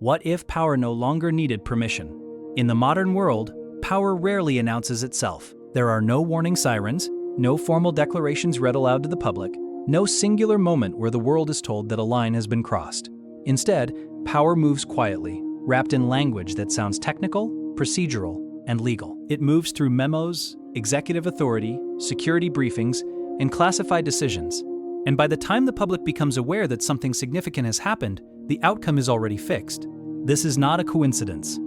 What if power no longer needed permission? In the modern world, power rarely announces itself. There are no warning sirens, no formal declarations read aloud to the public, no singular moment where the world is told that a line has been crossed. Instead, power moves quietly, wrapped in language that sounds technical, procedural, and legal. It moves through memos, executive authority, security briefings, and classified decisions. And by the time the public becomes aware that something significant has happened, the outcome is already fixed. This is not a coincidence.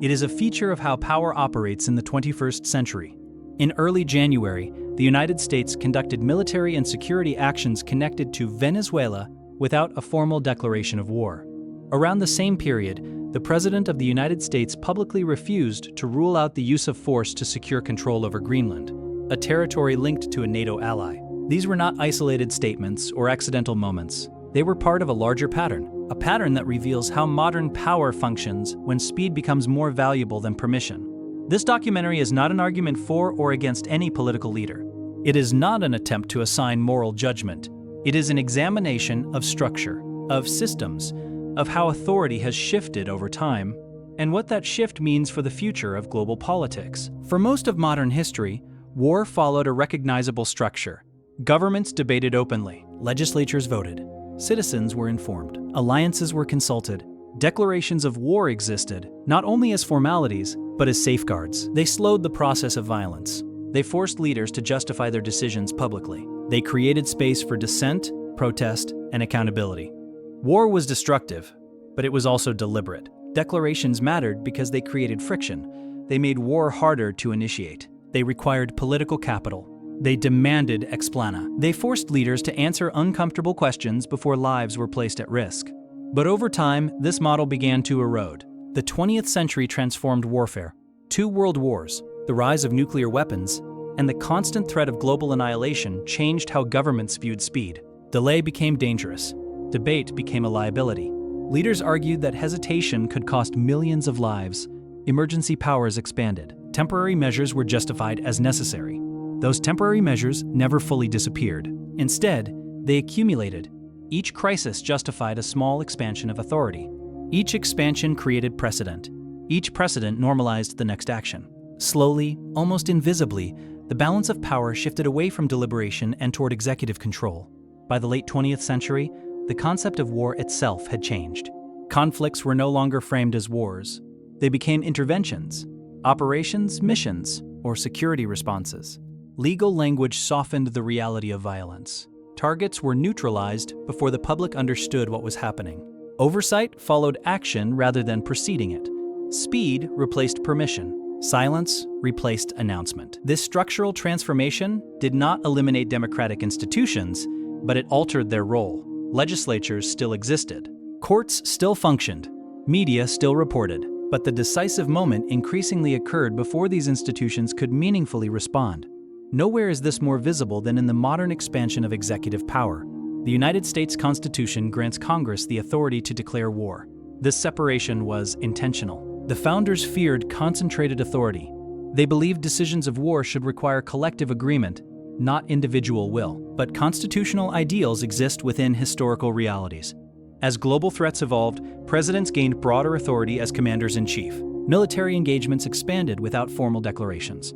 It is a feature of how power operates in the 21st century. In early January, the United States conducted military and security actions connected to Venezuela without a formal declaration of war. Around the same period, the President of the United States publicly refused to rule out the use of force to secure control over Greenland, a territory linked to a NATO ally. These were not isolated statements or accidental moments. They were part of a larger pattern, a pattern that reveals how modern power functions when speed becomes more valuable than permission. This documentary is not an argument for or against any political leader. It is not an attempt to assign moral judgment. It is an examination of structure, of systems, of how authority has shifted over time, and what that shift means for the future of global politics. For most of modern history, war followed a recognizable structure. Governments debated openly, legislatures voted, citizens were informed, alliances were consulted, declarations of war existed, not only as formalities, but as safeguards. They slowed the process of violence. They forced leaders to justify their decisions publicly. They created space for dissent, protest, and accountability. War was destructive, but it was also deliberate. Declarations mattered because they created friction. They made war harder to initiate. They required political capital. They demanded explana. They forced leaders to answer uncomfortable questions before lives were placed at risk. But over time, this model began to erode. The 20th century transformed warfare. 2 world wars, the rise of nuclear weapons, and the constant threat of global annihilation changed how governments viewed speed. Delay became dangerous. Debate became a liability. Leaders argued that hesitation could cost millions of lives. Emergency powers expanded. Temporary measures were justified as necessary. Those temporary measures never fully disappeared. Instead, they accumulated. Each crisis justified a small expansion of authority. Each expansion created precedent. Each precedent normalized the next action. Slowly, almost invisibly, the balance of power shifted away from deliberation and toward executive control. By the late 20th century, the concept of war itself had changed. Conflicts were no longer framed as wars. They became interventions, operations, missions, or security responses. Legal language softened the reality of violence. Targets were neutralized before the public understood what was happening. Oversight followed action rather than preceding it. Speed replaced permission. Silence replaced announcement. This structural transformation did not eliminate democratic institutions, but it altered their role. Legislatures still existed. Courts still functioned. Media still reported. But the decisive moment increasingly occurred before these institutions could meaningfully respond. Nowhere is this more visible than in the modern expansion of executive power. The United States Constitution grants Congress the authority to declare war. This separation was intentional. The founders feared concentrated authority. They believed decisions of war should require collective agreement, not individual will. But constitutional ideals exist within historical realities. As global threats evolved, presidents gained broader authority as commanders-in-chief. Military engagements expanded without formal declarations.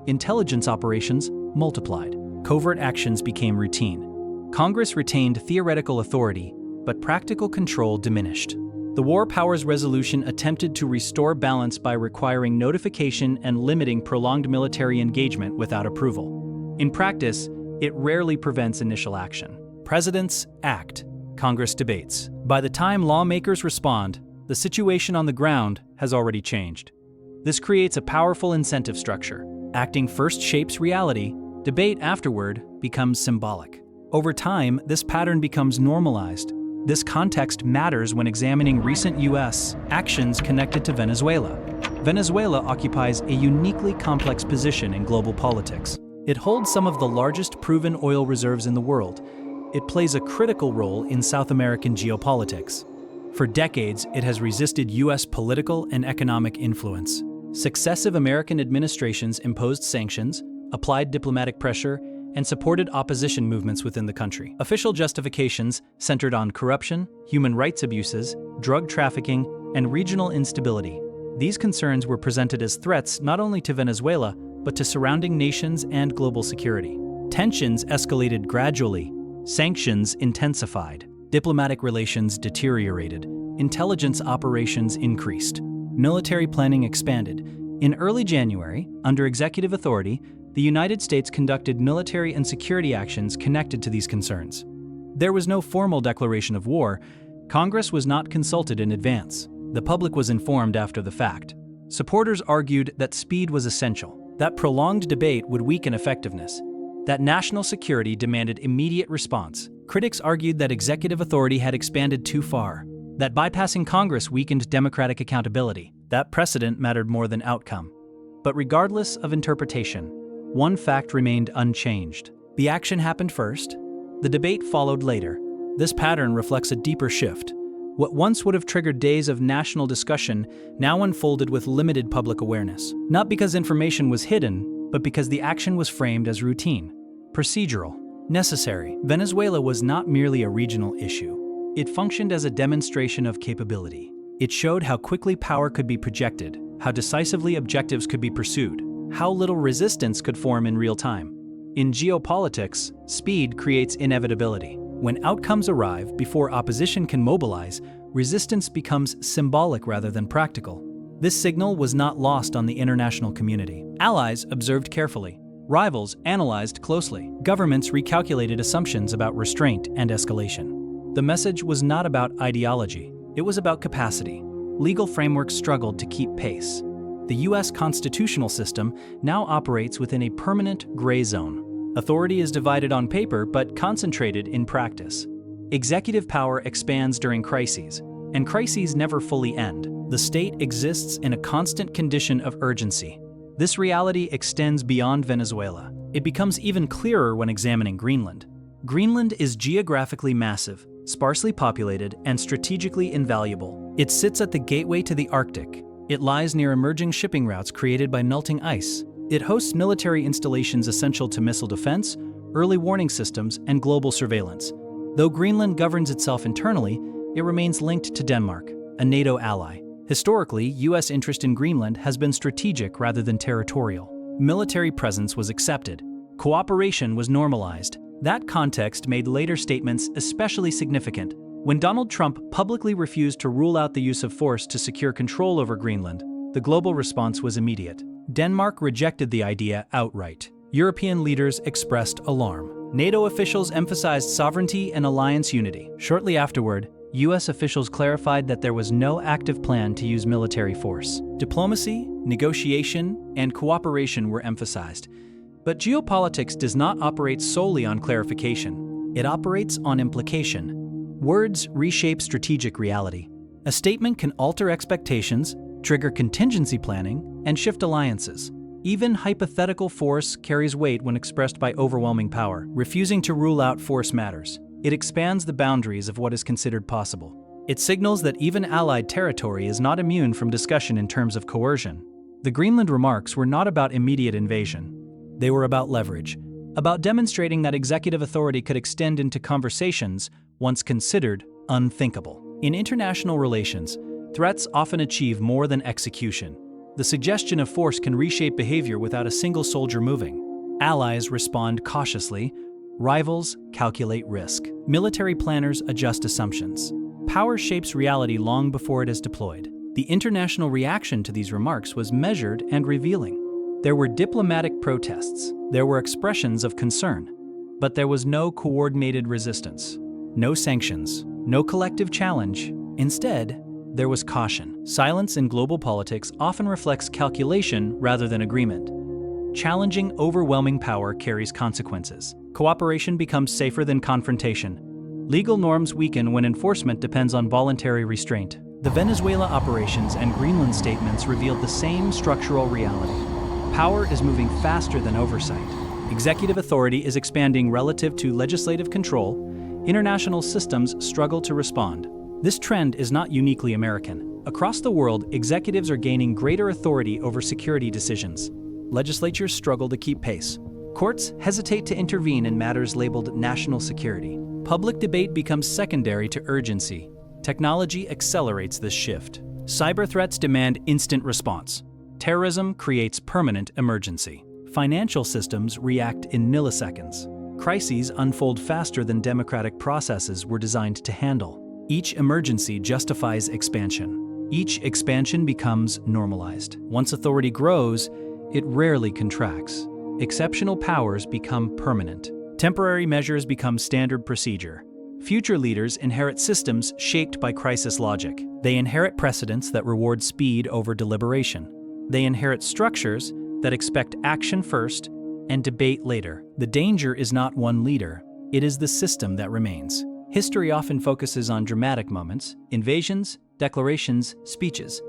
Intelligence operations multiplied. Covert actions became routine. Congress retained theoretical authority, but practical control diminished. The War Powers Resolution attempted to restore balance by requiring notification and limiting prolonged military engagement without approval. In practice, it rarely prevents initial action. Presidents act. Congress debates. By the time lawmakers respond, the situation on the ground has already changed. This creates a powerful incentive structure. Acting first shapes reality, debate afterward becomes symbolic. Over time, this pattern becomes normalized. This context matters when examining recent U.S. actions connected to Venezuela. Venezuela occupies a uniquely complex position in global politics. It holds some of the largest proven oil reserves in the world. It plays a critical role in South American geopolitics. For decades, it has resisted U.S. political and economic influence. Successive American administrations imposed sanctions, applied diplomatic pressure, and supported opposition movements within the country. Official justifications centered on corruption, human rights abuses, drug trafficking, and regional instability. These concerns were presented as threats not only to Venezuela, but to surrounding nations and global security. Tensions escalated gradually, sanctions intensified, diplomatic relations deteriorated, intelligence operations increased, military planning expanded. In early January, under executive authority, the United States conducted military and security actions connected to these concerns. There was no formal declaration of war. Congress was not consulted in advance. The public was informed after the fact. Supporters argued that speed was essential, that prolonged debate would weaken effectiveness, that national security demanded immediate response. Critics argued that executive authority had expanded too far, that bypassing Congress weakened democratic accountability. That precedent mattered more than outcome. But regardless of interpretation, one fact remained unchanged. The action happened first. The debate followed later. This pattern reflects a deeper shift. What once would have triggered days of national discussion now unfolded with limited public awareness. Not because information was hidden, but because the action was framed as routine, procedural, necessary. Venezuela was not merely a regional issue. It functioned as a demonstration of capability. It showed how quickly power could be projected, how decisively objectives could be pursued, how little resistance could form in real time. In geopolitics, speed creates inevitability. When outcomes arrive before opposition can mobilize, resistance becomes symbolic rather than practical. This signal was not lost on the international community. Allies observed carefully. Rivals analyzed closely. Governments recalculated assumptions about restraint and escalation. The message was not about ideology. It was about capacity. Legal frameworks struggled to keep pace. The U.S. constitutional system now operates within a permanent gray zone. Authority is divided on paper but concentrated in practice. Executive power expands during crises, and crises never fully end. The state exists in a constant condition of urgency. This reality extends beyond Venezuela. It becomes even clearer when examining Greenland. Greenland is geographically massive, sparsely populated, and strategically invaluable. It sits at the gateway to the Arctic. It lies near emerging shipping routes created by melting ice. It hosts military installations essential to missile defense, early warning systems, and global surveillance. Though Greenland governs itself internally, it remains linked to Denmark, a NATO ally. Historically, U.S. interest in Greenland has been strategic rather than territorial. Military presence was accepted. Cooperation was normalized. That context made later statements especially significant. When Donald Trump publicly refused to rule out the use of force to secure control over Greenland, the global response was immediate. Denmark rejected the idea outright. European leaders expressed alarm. NATO officials emphasized sovereignty and alliance unity. Shortly afterward, U.S. officials clarified that there was no active plan to use military force. Diplomacy, negotiation, and cooperation were emphasized. But geopolitics does not operate solely on clarification. It operates on implication. Words reshape strategic reality. A statement can alter expectations, trigger contingency planning, and shift alliances. Even hypothetical force carries weight when expressed by overwhelming power. Refusing to rule out force matters. It expands the boundaries of what is considered possible. It signals that even allied territory is not immune from discussion in terms of coercion. The Greenland remarks were not about immediate invasion. They were about leverage, about demonstrating that executive authority could extend into conversations once considered unthinkable. In international relations, threats often achieve more than execution. The suggestion of force can reshape behavior without a single soldier moving. Allies respond cautiously. Rivals calculate risk. Military planners adjust assumptions. Power shapes reality long before it is deployed. The international reaction to these remarks was measured and revealing. There were diplomatic protests. There were expressions of concern. But there was no coordinated resistance. No sanctions. No collective challenge. Instead, there was caution. Silence in global politics often reflects calculation rather than agreement. Challenging overwhelming power carries consequences. Cooperation becomes safer than confrontation. Legal norms weaken when enforcement depends on voluntary restraint. The Venezuela operations and Greenland statements revealed the same structural reality. Power is moving faster than oversight. Executive authority is expanding relative to legislative control. International systems struggle to respond. This trend is not uniquely American. Across the world, executives are gaining greater authority over security decisions. Legislatures struggle to keep pace. Courts hesitate to intervene in matters labeled national security. Public debate becomes secondary to urgency. Technology accelerates this shift. Cyber threats demand instant response. Terrorism creates permanent emergency. Financial systems react in milliseconds. Crises unfold faster than democratic processes were designed to handle. Each emergency justifies expansion. Each expansion becomes normalized. Once authority grows, it rarely contracts. Exceptional powers become permanent. Temporary measures become standard procedure. Future leaders inherit systems shaped by crisis logic. They inherit precedents that reward speed over deliberation. They inherit structures that expect action first and debate later. The danger is not one leader, it is the system that remains. History often focuses on dramatic moments, invasions, declarations, speeches.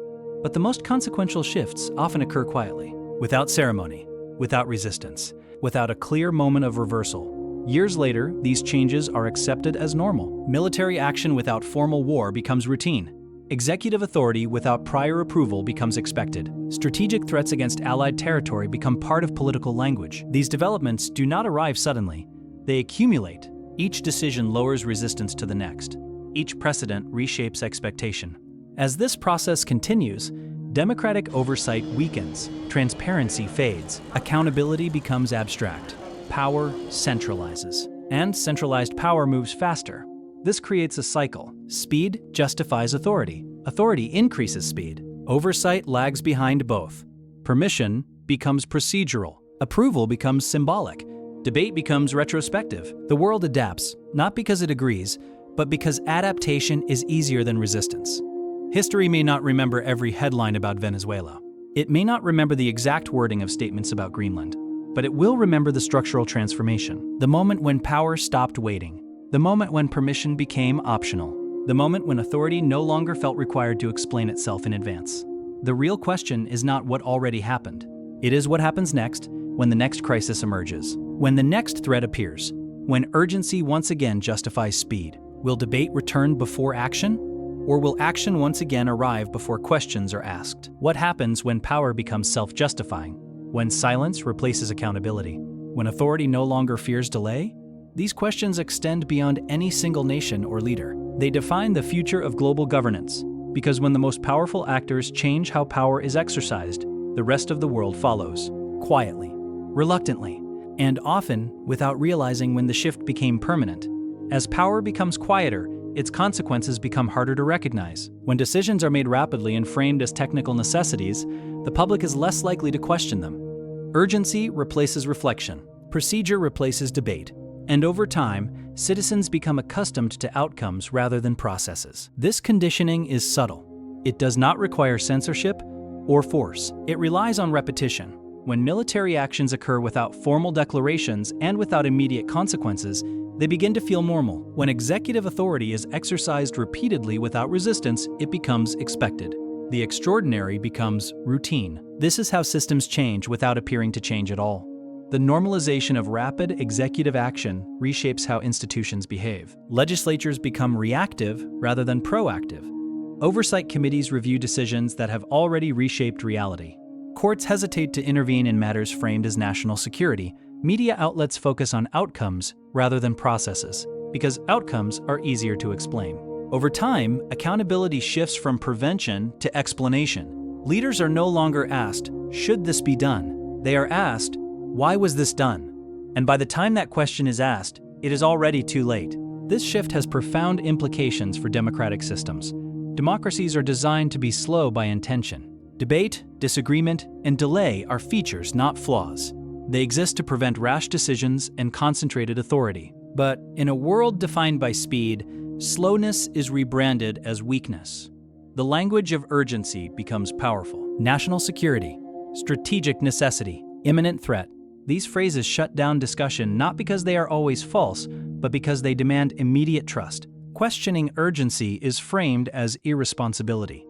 But the most consequential shifts often occur quietly, without ceremony, without resistance, without a clear moment of reversal. Years later, these changes are accepted as normal. Military action without formal war becomes routine. Executive authority without prior approval becomes expected. Strategic threats against allied territory become part of political language. These developments do not arrive suddenly. They accumulate. Each decision lowers resistance to the next. Each precedent reshapes expectation. As this process continues, democratic oversight weakens, transparency fades, accountability becomes abstract, power centralizes, and centralized power moves faster. This creates a cycle. Speed justifies authority. Authority increases speed. Oversight lags behind both. Permission becomes procedural. Approval becomes symbolic. Debate becomes retrospective. The world adapts, not because it agrees, but because adaptation is easier than resistance. History may not remember every headline about Venezuela. It may not remember the exact wording of statements about Greenland, but it will remember the structural transformation, the moment when power stopped waiting, the moment when permission became optional, the moment when authority no longer felt required to explain itself in advance. The real question is not what already happened. It is what happens next, when the next crisis emerges, when the next threat appears, when urgency once again justifies speed. Will debate return before action? Or will action once again arrive before questions are asked? What happens when power becomes self-justifying? When silence replaces accountability? When authority no longer fears delay? These questions extend beyond any single nation or leader. They define the future of global governance, because when the most powerful actors change how power is exercised, the rest of the world follows, quietly, reluctantly, and often without realizing when the shift became permanent. As power becomes quieter, its consequences become harder to recognize. When decisions are made rapidly and framed as technical necessities, the public is less likely to question them. Urgency replaces reflection, procedure replaces debate, and over time, citizens become accustomed to outcomes rather than processes. This conditioning is subtle. It does not require censorship or force. It relies on repetition. When military actions occur without formal declarations and without immediate consequences, they begin to feel normal. When executive authority is exercised repeatedly without resistance, it becomes expected. The extraordinary becomes routine. This is how systems change without appearing to change at all. The normalization of rapid executive action reshapes how institutions behave. Legislatures become reactive rather than proactive. Oversight committees review decisions that have already reshaped reality. Courts hesitate to intervene in matters framed as national security. Media outlets focus on outcomes rather than processes, because outcomes are easier to explain. Over time, accountability shifts from prevention to explanation. Leaders are no longer asked, "Should this be done?" They are asked, "Why was this done?" And by the time that question is asked, it is already too late. This shift has profound implications for democratic systems. Democracies are designed to be slow by intention. Debate, disagreement, and delay are features, not flaws. They exist to prevent rash decisions and concentrated authority. But in a world defined by speed, slowness is rebranded as weakness. The language of urgency becomes powerful. National security, strategic necessity, imminent threat. These phrases shut down discussion not because they are always false, but because they demand immediate trust. Questioning urgency is framed as irresponsibility.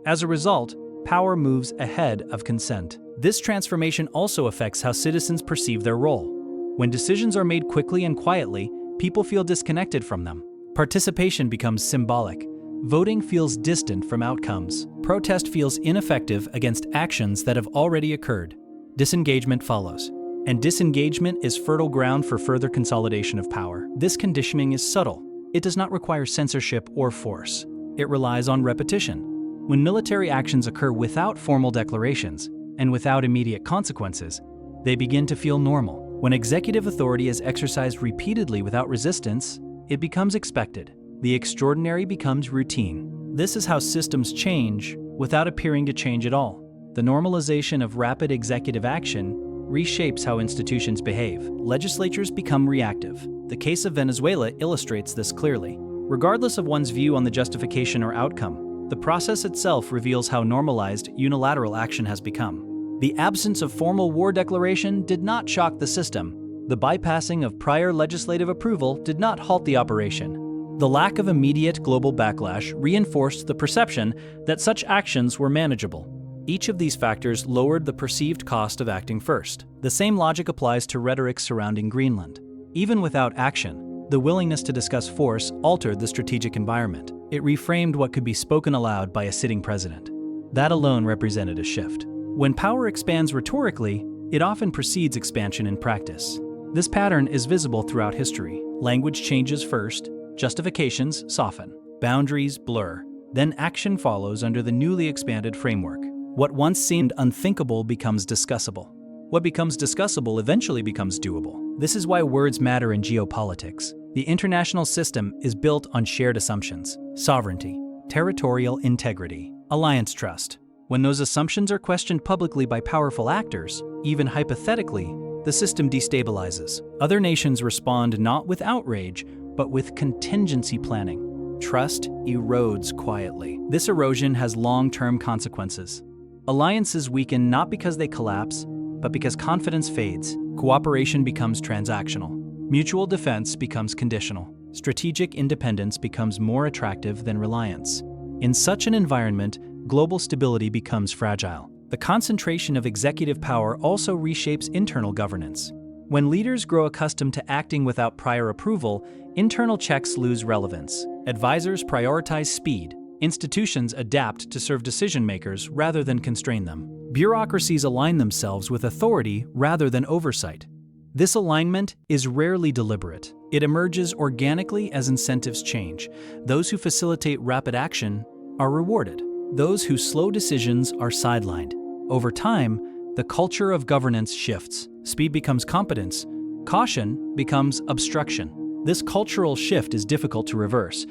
As a result, power moves ahead of consent. This transformation also affects how citizens perceive their role. When decisions are made quickly and quietly, people feel disconnected from them. Participation becomes symbolic. Voting feels distant from outcomes. Protest feels ineffective against actions that have already occurred. Disengagement follows. And disengagement is fertile ground for further consolidation of power. This conditioning is subtle. It does not require censorship or force. It relies on repetition. When military actions occur without formal declarations and without immediate consequences, they begin to feel normal. When executive authority is exercised repeatedly without resistance, it becomes expected. The extraordinary becomes routine. This is how systems change without appearing to change at all. The normalization of rapid executive action reshapes how institutions behave. Legislatures become reactive. The case of Venezuela illustrates this clearly. Regardless of one's view on the justification or outcome, the process itself reveals how normalized unilateral action has become. The absence of formal war declaration did not shock the system. The bypassing of prior legislative approval did not halt the operation. The lack of immediate global backlash reinforced the perception that such actions were manageable. Each of these factors lowered the perceived cost of acting first. The same logic applies to rhetoric surrounding Greenland. Even without action, the willingness to discuss force altered the strategic environment. It reframed what could be spoken aloud by a sitting president. That alone represented a shift. When power expands rhetorically, it often precedes expansion in practice. This pattern is visible throughout history. Language changes first, justifications soften, boundaries blur, then action follows under the newly expanded framework. What once seemed unthinkable becomes discussable. What becomes discussable eventually becomes doable. This is why words matter in geopolitics. The international system is built on shared assumptions: sovereignty, territorial integrity, alliance trust. When those assumptions are questioned publicly by powerful actors, even hypothetically, the system destabilizes. Other nations respond not with outrage, but with contingency planning. Trust erodes quietly. This erosion has long-term consequences. Alliances weaken not because they collapse, but because confidence fades. Cooperation becomes transactional. Mutual defense becomes conditional. Strategic independence becomes more attractive than reliance. In such an environment, global stability becomes fragile. The concentration of executive power also reshapes internal governance. When leaders grow accustomed to acting without prior approval, internal checks lose relevance. Advisors prioritize speed. Institutions adapt to serve decision-makers rather than constrain them. Bureaucracies align themselves with authority rather than oversight. This alignment is rarely deliberate. It emerges organically as incentives change. Those who facilitate rapid action are rewarded. Those who slow decisions are sidelined. Over time, the culture of governance shifts. Speed becomes competence. Caution becomes obstruction. This cultural shift is difficult to reverse.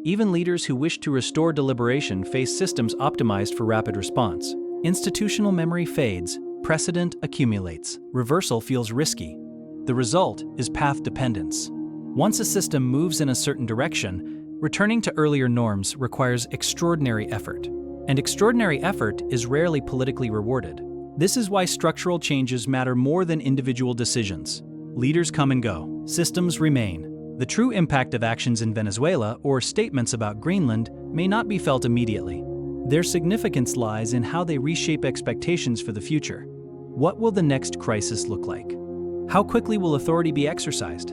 Even leaders who wish to restore deliberation face systems optimized for rapid response. Institutional memory fades, precedent accumulates. Reversal feels risky. The result is path dependence. Once a system moves in a certain direction, returning to earlier norms requires extraordinary effort. And extraordinary effort is rarely politically rewarded. This is why structural changes matter more than individual decisions. Leaders come and go. Systems remain. The true impact of actions in Venezuela or statements about Greenland may not be felt immediately. Their significance lies in how they reshape expectations for the future. What will the next crisis look like? How quickly will authority be exercised?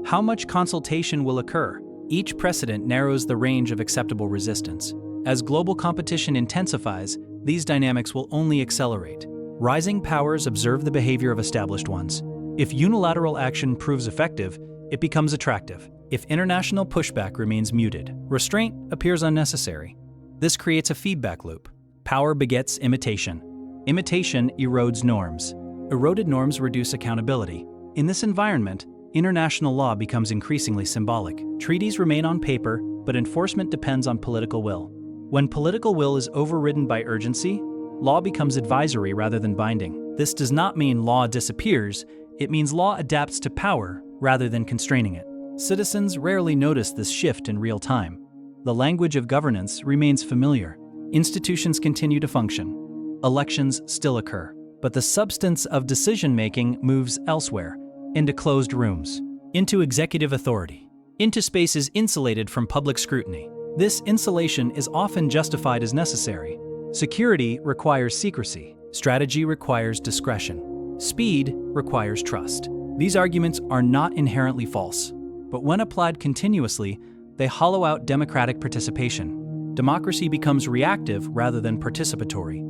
How much consultation will occur? Each precedent narrows the range of acceptable resistance. As global competition intensifies, these dynamics will only accelerate. Rising powers observe the behavior of established ones. If unilateral action proves effective, it becomes attractive. If international pushback remains muted, restraint appears unnecessary. This creates a feedback loop. Power begets imitation. Imitation erodes norms. Eroded norms reduce accountability. In this environment, international law becomes increasingly symbolic. Treaties remain on paper, but enforcement depends on political will. When political will is overridden by urgency, law becomes advisory rather than binding. This does not mean law disappears, it means law adapts to power rather than constraining it. Citizens rarely notice this shift in real time. The language of governance remains familiar. Institutions continue to function. Elections still occur. But the substance of decision-making moves elsewhere, into closed rooms, into executive authority, into spaces insulated from public scrutiny. This insulation is often justified as necessary. Security requires secrecy. Strategy requires discretion. Speed requires trust. These arguments are not inherently false, but when applied continuously, they hollow out democratic participation. Democracy becomes reactive rather than participatory.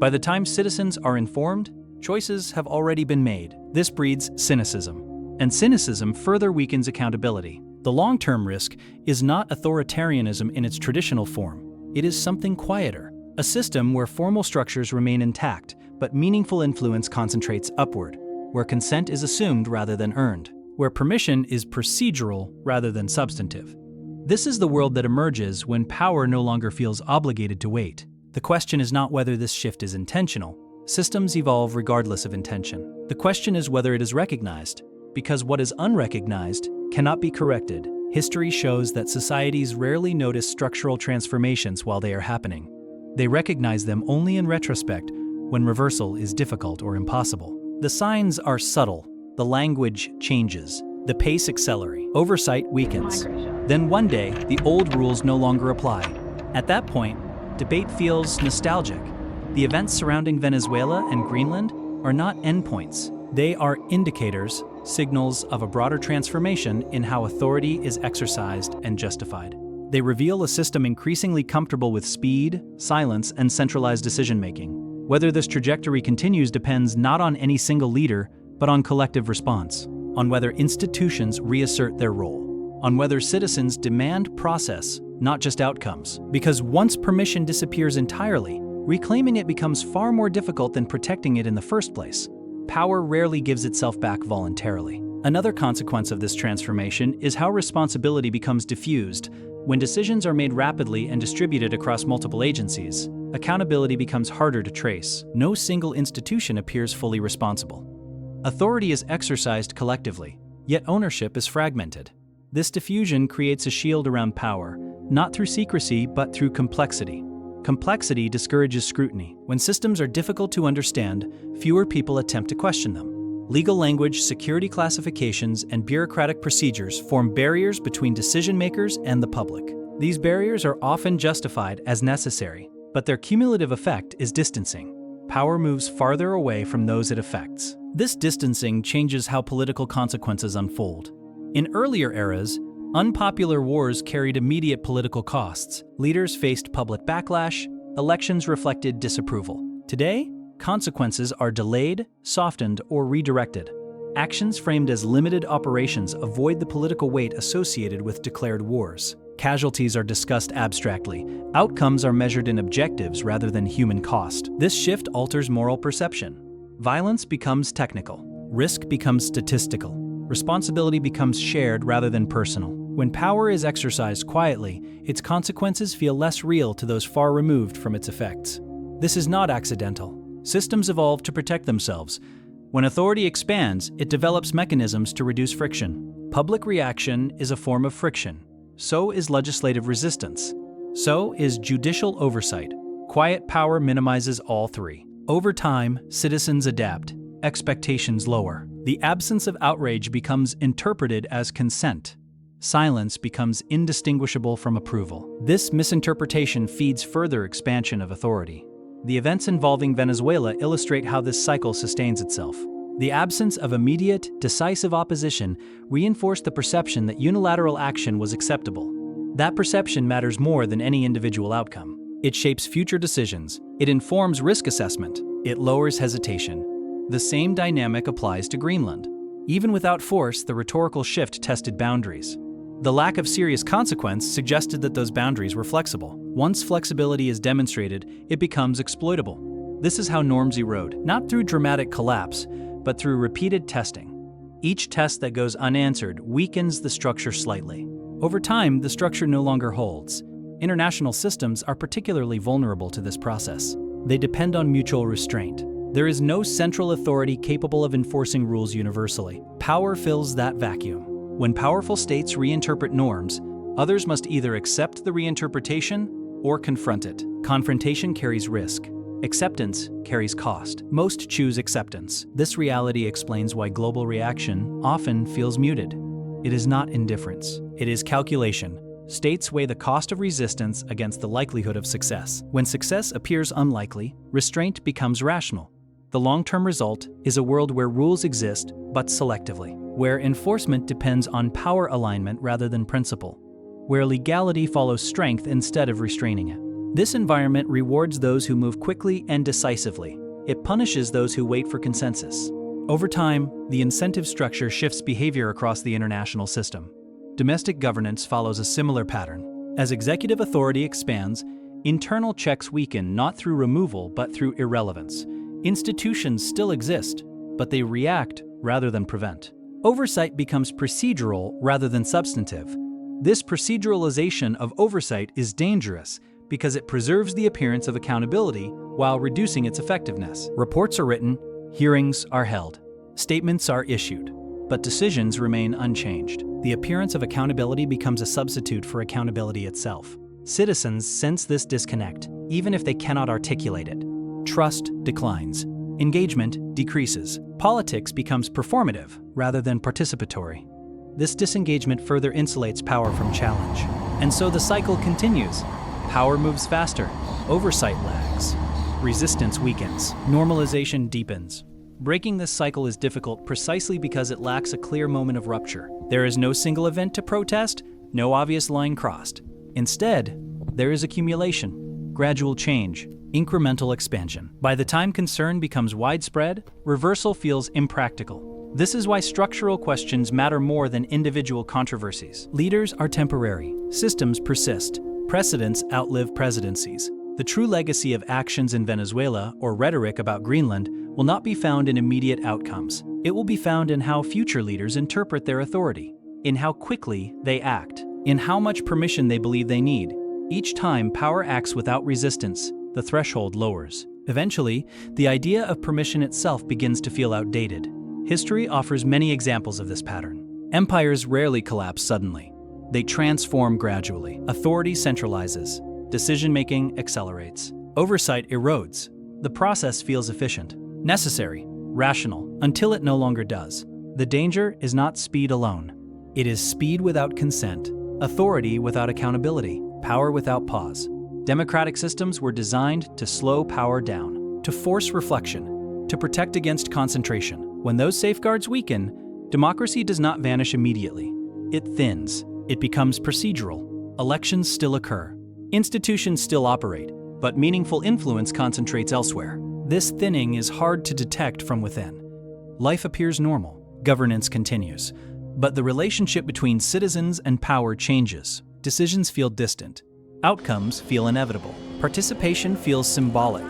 By the time citizens are informed, choices have already been made. This breeds cynicism, and cynicism further weakens accountability. The long-term risk is not authoritarianism in its traditional form. It is something quieter, A system where formal structures remain intact, but meaningful influence concentrates upward, where consent is assumed rather than earned, where permission is procedural rather than substantive. This is the world that emerges when power no longer feels obligated to wait. The question is not whether this shift is intentional. Systems evolve regardless of intention. The question is whether it is recognized, because what is unrecognized cannot be corrected. History shows that societies rarely notice structural transformations while they are happening. They recognize them only in retrospect, when reversal is difficult or impossible. The signs are subtle. The language changes. The pace accelerates. Oversight weakens. Then one day, the old rules no longer apply. At that point, debate feels nostalgic. The events surrounding Venezuela and Greenland are not endpoints. They are indicators, signals of a broader transformation in how authority is exercised and justified. They reveal a system increasingly comfortable with speed, silence, and centralized decision-making. Whether this trajectory continues depends not on any single leader, but on collective response, on whether institutions reassert their role, on whether citizens demand process, not just outcomes. Because once permission disappears entirely, reclaiming it becomes far more difficult than protecting it in the first place. Power rarely gives itself back voluntarily. Another consequence of this transformation is how responsibility becomes diffused. When decisions are made rapidly and distributed across multiple agencies, accountability becomes harder to trace. No single institution appears fully responsible. Authority is exercised collectively, yet ownership is fragmented. This diffusion creates a shield around power, not through secrecy but through complexity. Complexity discourages scrutiny. When systems are difficult to understand, fewer people attempt to question them. Legal language, security classifications, and bureaucratic procedures form barriers between decision-makers and the public. These barriers are often justified as necessary, but their cumulative effect is distancing. Power moves farther away from those it affects. This distancing changes how political consequences unfold. In earlier eras, unpopular wars carried immediate political costs. Leaders faced public backlash, elections reflected disapproval. Today, consequences are delayed, softened, or redirected. Actions framed as limited operations avoid the political weight associated with declared wars. Casualties are discussed abstractly. Outcomes are measured in objectives rather than human cost. This shift alters moral perception. Violence becomes technical. Risk becomes statistical. Responsibility becomes shared rather than personal. When power is exercised quietly, its consequences feel less real to those far removed from its effects. This is not accidental. Systems evolve to protect themselves. When authority expands, it develops mechanisms to reduce friction. Public reaction is a form of friction. So is legislative resistance. So is judicial oversight. Quiet power minimizes all three. Over time, citizens adapt. Expectations lower. The absence of outrage becomes interpreted as consent. Silence becomes indistinguishable from approval. This misinterpretation feeds further expansion of authority. The events involving Venezuela illustrate how this cycle sustains itself. The absence of immediate, decisive opposition reinforced the perception that unilateral action was acceptable. That perception matters more than any individual outcome. It shapes future decisions. It informs risk assessment. It lowers hesitation. The same dynamic applies to Greenland. Even without force, the rhetorical shift tested boundaries. The lack of serious consequence suggested that those boundaries were flexible. Once flexibility is demonstrated, it becomes exploitable. This is how norms erode, not through dramatic collapse, but through repeated testing. Each test that goes unanswered weakens the structure slightly. Over time, the structure no longer holds. International systems are particularly vulnerable to this process. They depend on mutual restraint. There is no central authority capable of enforcing rules universally. Power fills that vacuum. When powerful states reinterpret norms, others must either accept the reinterpretation or confront it. Confrontation carries risk. Acceptance carries cost. Most choose acceptance. This reality explains why global reaction often feels muted. It is not indifference. It is calculation. States weigh the cost of resistance against the likelihood of success. When success appears unlikely, restraint becomes rational. The long-term result is a world where rules exist, but selectively, where enforcement depends on power alignment rather than principle, where legality follows strength instead of restraining it. This environment rewards those who move quickly and decisively. It punishes those who wait for consensus. Over time, the incentive structure shifts behavior across the international system. Domestic governance follows a similar pattern. As executive authority expands, Internal checks weaken not through removal but through irrelevance. Institutions still exist, but they react rather than prevent. Oversight becomes procedural rather than substantive. This proceduralization of oversight is dangerous because it preserves the appearance of accountability while reducing its effectiveness. Reports are written, hearings are held, statements are issued, but decisions remain unchanged. The appearance of accountability becomes a substitute for accountability itself. Citizens sense this disconnect, even if they cannot articulate it. Trust declines. Engagement decreases. Politics becomes performative rather than participatory. This disengagement further insulates power from challenge. And so the cycle continues. Power moves faster. Oversight lags. Resistance weakens. Normalization deepens. Breaking this cycle is difficult precisely because it lacks a clear moment of rupture. There is no single event to protest, no obvious line crossed. Instead, there is accumulation, gradual change, incremental expansion. By the time concern becomes widespread, reversal feels impractical. This is why structural questions matter more than individual controversies. Leaders are temporary, systems persist, precedents outlive presidencies. The true legacy of actions in Venezuela or rhetoric about Greenland will not be found in immediate outcomes. It will be found in how future leaders interpret their authority, in how quickly they act, in how much permission they believe they need. Each time power acts without resistance, the threshold lowers. Eventually, the idea of permission itself begins to feel outdated. History offers many examples of this pattern. Empires rarely collapse suddenly. They transform gradually. Authority centralizes. Decision-making accelerates. Oversight erodes. The process feels efficient, necessary, rational, until it no longer does. The danger is not speed alone. It is speed without consent, authority without accountability, power without pause. Democratic systems were designed to slow power down, to force reflection, to protect against concentration. When those safeguards weaken, democracy does not vanish immediately. It thins. It becomes procedural. Elections still occur. Institutions still operate, but meaningful influence concentrates elsewhere. This thinning is hard to detect from within. Life appears normal. Governance continues. But the relationship between citizens and power changes. Decisions feel distant. Outcomes feel inevitable. Participation feels symbolic.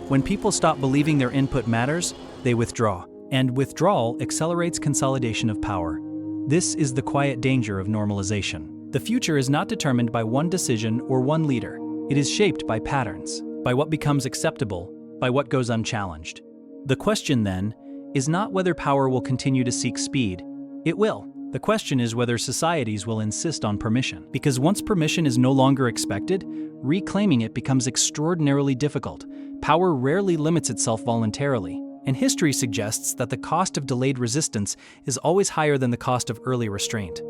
When people stop believing their input matters, they withdraw. And withdrawal accelerates consolidation of power. This is the quiet danger of normalization. The future is not determined by one decision or one leader. It is shaped by patterns, by what becomes acceptable, by what goes unchallenged. The question, then, is not whether power will continue to seek speed. It will. The question is whether societies will insist on permission. Because once permission is no longer expected, reclaiming it becomes extraordinarily difficult. Power rarely limits itself voluntarily, and history suggests that the cost of delayed resistance is always higher than the cost of early restraint.